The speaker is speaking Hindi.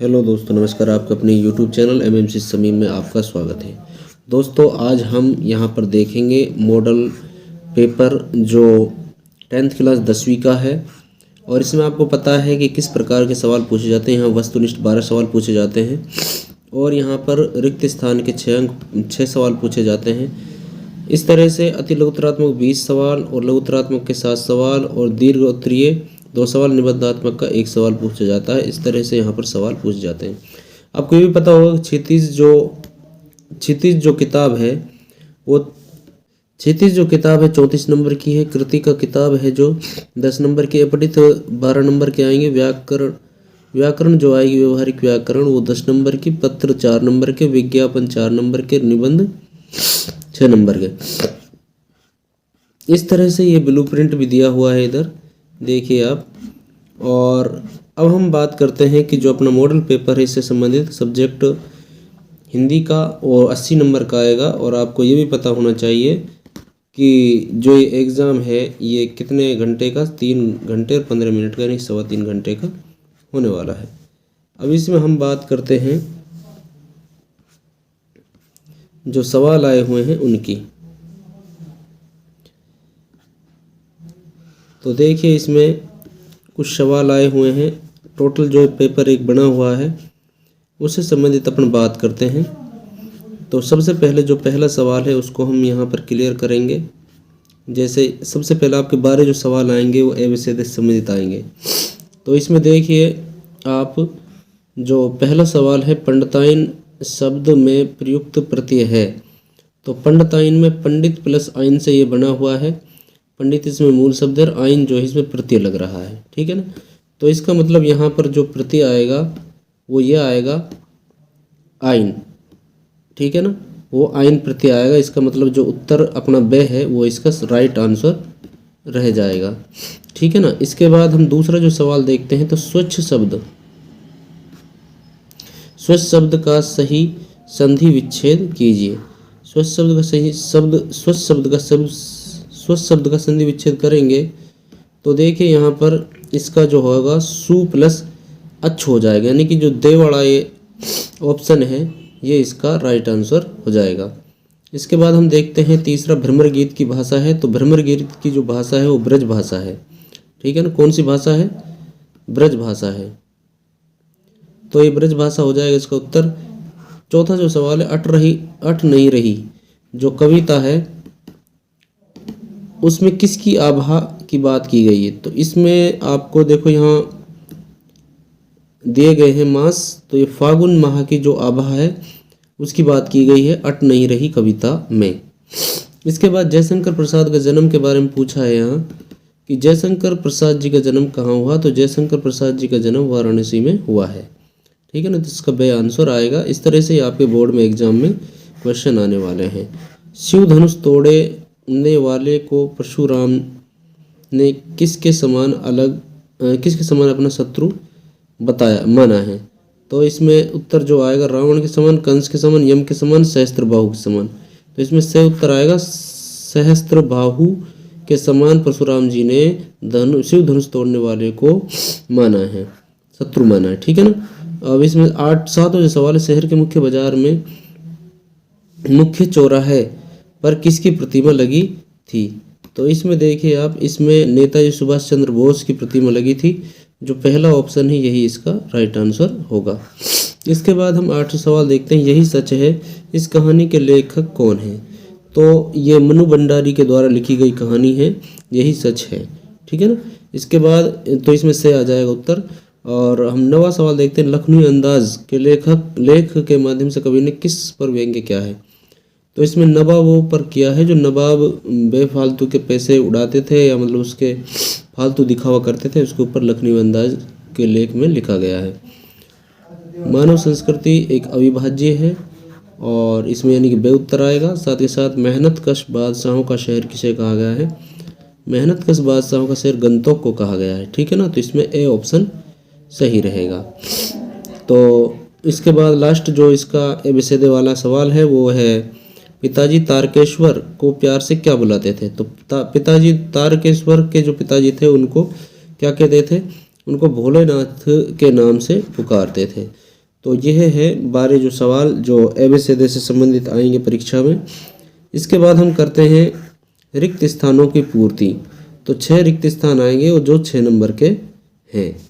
हेलो दोस्तों, नमस्कार। आपका अपने यूट्यूब चैनल एमएमसी समीम में आपका स्वागत है। दोस्तों, आज हम यहाँ पर देखेंगे मॉडल पेपर जो 10th क्लास 10वीं का है और इसमें आपको पता है कि किस प्रकार के सवाल पूछे जाते हैं। यहाँ वस्तुनिष्ठ 12 सवाल पूछे जाते हैं और यहाँ पर रिक्त स्थान के 6 सवाल पूछे जाते हैं। इस तरह से अति लघुत्तरात्मक 20 सवाल और लघुत्तरात्मक के 7 सवाल और दीर्घ उत्तरीय 2 सवाल, निबंधात्मक का 1 सवाल पूछा जाता है। इस तरह से यहाँ पर सवाल पूछे जाते हैं। आपको ये भी पता होगा कि क्षितिज जो किताब है वो 34 नंबर की है। कृति का किताब है जो 10 नंबर की, अपठित 12 नंबर के आएंगे। व्याकरण जो आएगी व्यवहारिक व्याकरण वो 10 नंबर की, पत्र 4 नंबर के, विज्ञापन 4 नंबर के, निबंध 6 नंबर के। इस तरह से ये ब्लूप्रिंट भी दिया हुआ है इधर देखिए आप। और अब हम बात करते हैं कि जो अपना मॉडल पेपर है इससे संबंधित सब्जेक्ट हिंदी का और 80 नंबर का आएगा। और आपको ये भी पता होना चाहिए कि जो ये एग्ज़ाम है ये कितने घंटे का, 3 घंटे और 15 मिनट का, यानी 3.25 घंटे का होने वाला है। अब इसमें हम बात करते हैं जो सवाल आए हुए हैं उनकी। तो देखिए इसमें कुछ सवाल आए हुए हैं। टोटल जो पेपर एक बना हुआ है उससे संबंधित अपन बात करते हैं। तो सबसे पहले जो पहला सवाल है उसको हम यहाँ पर क्लियर करेंगे। जैसे सबसे पहले आपके 12 जो सवाल आएंगे वो एबीसीडी से संबंधित आएंगे। तो इसमें देखिए आप, जो पहला सवाल है पंडिताइन शब्द में प्रयुक्त प्रत्यय है। तो पंडिताइन में पंडित प्लस आइन से ये बना हुआ है। पंडित इसमें मूल शब्द है, आइन जो है इसमें प्रत्यय लग रहा है, ठीक है ना। तो इसका मतलब यहाँ पर जो प्रत्यय आएगा वो ये आएगा आइन, ठीक है ना, वो आइन प्रत्यय आएगा। इसका मतलब जो उत्तर अपना ब है वो इसका राइट आंसर रह जाएगा, ठीक है ना। इसके बाद हम दूसरा जो सवाल देखते हैं। तो स्वच्छ शब्द का सही संधि विच्छेद कीजिए। स्वच्छ शब्द का संधि विच्छेद करेंगे तो देखिए यहाँ पर इसका जो होगा सु प्लस अच्छ हो जाएगा, यानी कि जो दे वाला ये ऑप्शन है ये इसका राइट आंसर हो जाएगा। इसके बाद हम देखते हैं तीसरा भ्रमर गीत की भाषा है। तो भ्रमर गीत की जो भाषा है वो ब्रज भाषा है, ठीक है ना। कौन सी भाषा है? ब्रज भाषा है। तो ये ब्रज भाषा हो जाएगा इसका उत्तर। चौथा जो सवाल है अट नहीं रही जो कविता है उसमें किसकी आभा की बात की गई है। तो इसमें आपको देखो यहाँ दिए गए हैं मास। तो ये फागुन माह की जो आभा है उसकी बात की गई है अट नहीं रही कविता में। इसके बाद जयशंकर प्रसाद का जन्म के बारे में पूछा है यहाँ कि जयशंकर प्रसाद जी का जन्म कहाँ हुआ। तो जयशंकर प्रसाद जी का जन्म वाराणसी में हुआ है, ठीक है ना। तो इसका बे आंसर आएगा। इस तरह से आपके बोर्ड में एग्जाम में क्वेश्चन आने वाले हैं। शिव धनुष तोड़ने वाले को परशुराम ने किसके समान अपना शत्रु माना है। तो इसमें उत्तर जो आएगा रावण के समान, कंस के समान, यम के समान, सहस्त्रबाहु के समान। तो इसमें से उत्तर आएगा सहस्त्रबाहु के समान परशुराम जी ने शिव धनुष तोड़ने वाले को माना है, शत्रु माना है, ठीक है ना। अब इसमें 7 जो सवाल है, शहर के मुख्य बाजार में मुख्य चौराहे पर किसकी प्रतिमा लगी थी। तो इसमें देखिए आप, इसमें नेताजी सुभाष चंद्र बोस की प्रतिमा लगी थी। जो पहला ऑप्शन है यही इसका राइट आंसर होगा। इसके बाद हम 8वां सवाल देखते हैं। यही सच है, इस कहानी के लेखक कौन है। तो ये मनु भंडारी के द्वारा लिखी गई कहानी है, यही सच है, ठीक है ना। इसके बाद तो इसमें से आ जाएगा उत्तर। और हम 9वां सवाल देखते हैं। लखनवी अंदाज के लेख के माध्यम से कवि ने किस पर व्यंग्य किया है। तो इसमें नवाबों पर किया है, जो नवाब बेफालतू के पैसे उड़ाते थे या मतलब उसके फालतू दिखावा करते थे, उसके ऊपर लखनवी अंदाज के लेख में लिखा गया है। मानव संस्कृति एक अविभाज्य है और इसमें यानी कि बे उत्तर आएगा। साथ ही साथ मेहनत कश बादशाहों का शहर किसे कहा गया है। मेहनत कश बादशाहों का शहर गंतोक को कहा गया है, ठीक है ना। तो इसमें ए ऑप्शन सही रहेगा। तो इसके बाद लास्ट जो इसका एबीसीडी वाला सवाल है वो है पिताजी तारकेश्वर को प्यार से क्या बुलाते थे। तो पिताजी तारकेश्वर के जो पिताजी थे उनको क्या कहते थे, उनको भोलेनाथ के नाम से पुकारते थे। तो यह है 12 जो सवाल जो ABCD से संबंधित आएंगे परीक्षा में। इसके बाद हम करते हैं रिक्त स्थानों की पूर्ति। तो 6 रिक्त स्थान आएंगे और जो 6 नंबर के हैं।